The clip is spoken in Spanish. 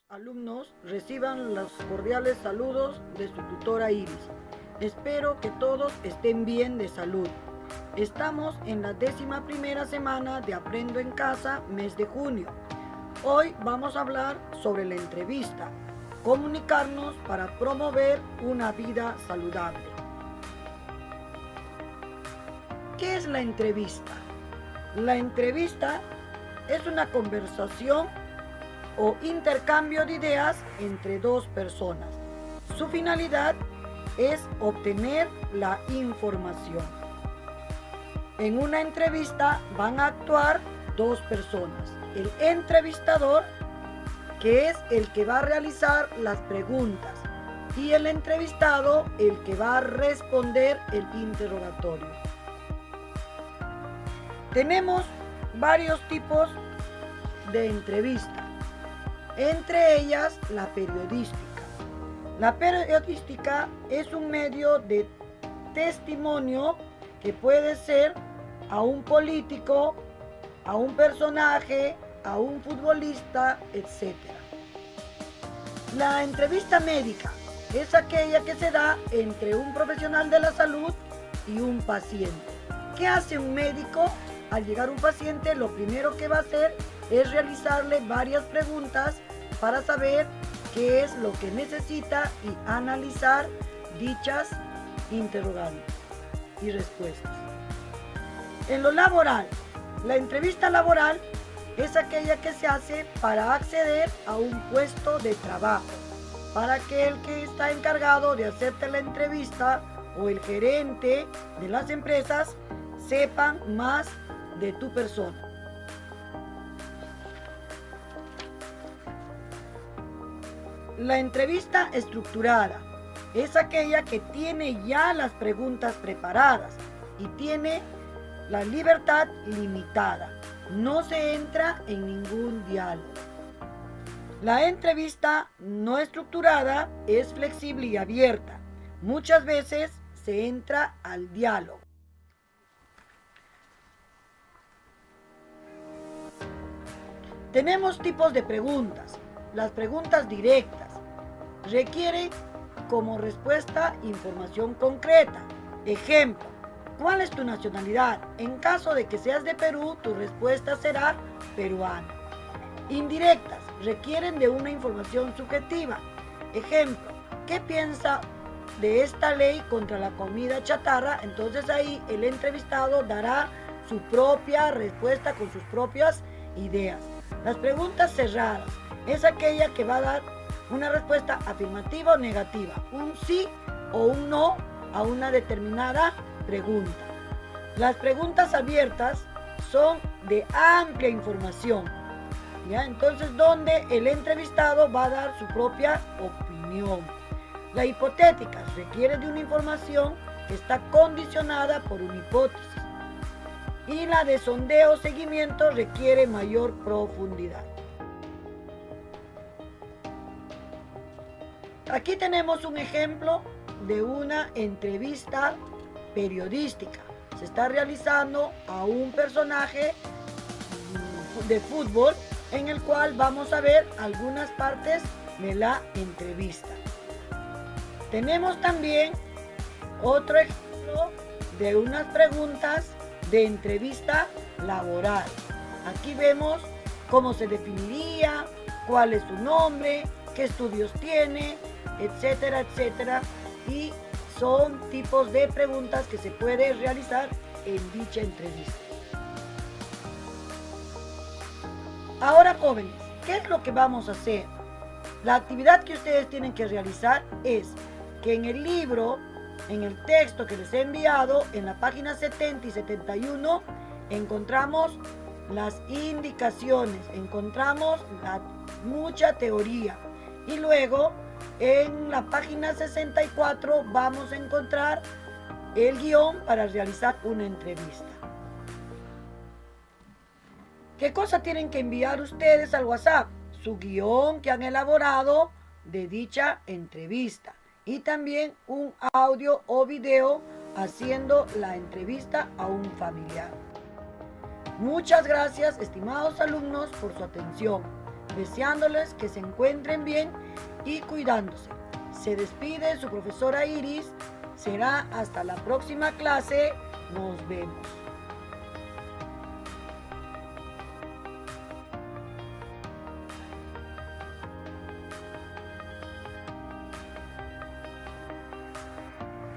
Alumnos reciban los cordiales saludos de su tutora Iris. Espero que todos estén bien de salud. Estamos en la 11ª semana de Aprendo en Casa, mes de junio. Hoy vamos a hablar sobre la entrevista, comunicarnos para promover una vida saludable. ¿Qué es la entrevista? La entrevista es una conversación o intercambio de ideas entre dos personas. Su finalidad es obtener la información. En una entrevista van a actuar dos personas. El entrevistador, que es el que va a realizar las preguntas, y el entrevistado, el que va a responder el interrogatorio. Tenemos varios tipos de entrevistas. Entre ellas, la periodística. La periodística es un medio de testimonio que puede ser a un político, a un personaje, a un futbolista, etc. La entrevista médica es aquella que se da entre un profesional de la salud y un paciente. ¿Qué hace un médico? Al llegar un paciente, lo primero que va a hacer es realizarle varias preguntas para saber qué es lo que necesita y analizar dichas interrogantes y respuestas. En lo laboral, la entrevista laboral es aquella que se hace para acceder a un puesto de trabajo, para que el que está encargado de hacerte la entrevista o el gerente de las empresas sepan más de tu persona. La entrevista estructurada es aquella que tiene ya las preguntas preparadas y tiene la libertad limitada. No se entra en ningún diálogo. La entrevista no estructurada es flexible y abierta. Muchas veces se entra al diálogo. Tenemos tipos de preguntas. Las preguntas directas requieren como respuesta información concreta. Ejemplo, ¿cuál es tu nacionalidad? En caso de que seas de Perú, tu respuesta será peruana. Indirectas requieren de una información subjetiva. Ejemplo, ¿qué piensa de esta ley contra la comida chatarra? Entonces ahí el entrevistado dará su propia respuesta con sus propias ideas. Las preguntas cerradas es aquella que va a dar una respuesta afirmativa o negativa, un sí o un no a una determinada pregunta. Las preguntas abiertas son de amplia información, ¿ya? Entonces, donde el entrevistado va a dar su propia opinión. La hipotética requiere de una información que está condicionada por una hipótesis. Y la de sondeo o seguimiento requiere mayor profundidad. Aquí tenemos un ejemplo de una entrevista periodística. Se está realizando a un personaje de fútbol en el cual vamos a ver algunas partes de la entrevista. Tenemos también otro ejemplo de unas preguntas de entrevista laboral. Aquí vemos cómo se definiría, cuál es su nombre, qué estudios tiene, etcétera, etcétera. Y son tipos de preguntas que se puede realizar en dicha entrevista. Ahora, jóvenes, ¿qué es lo que vamos a hacer? La actividad que ustedes tienen que realizar es que en el libro, en el texto que les he enviado, en la página 70 y 71, encontramos las indicaciones, encontramos mucha teoría. Y luego, en la página 64, vamos a encontrar el guión para realizar una entrevista. ¿Qué cosa tienen que enviar ustedes al WhatsApp? Su guión que han elaborado de dicha entrevista. Y también un audio o video haciendo la entrevista a un familiar. Muchas gracias, estimados alumnos, por su atención. deseándoles que se encuentren bien y cuidándose. Se despide su profesora Iris. Será hasta la próxima clase. Nos vemos.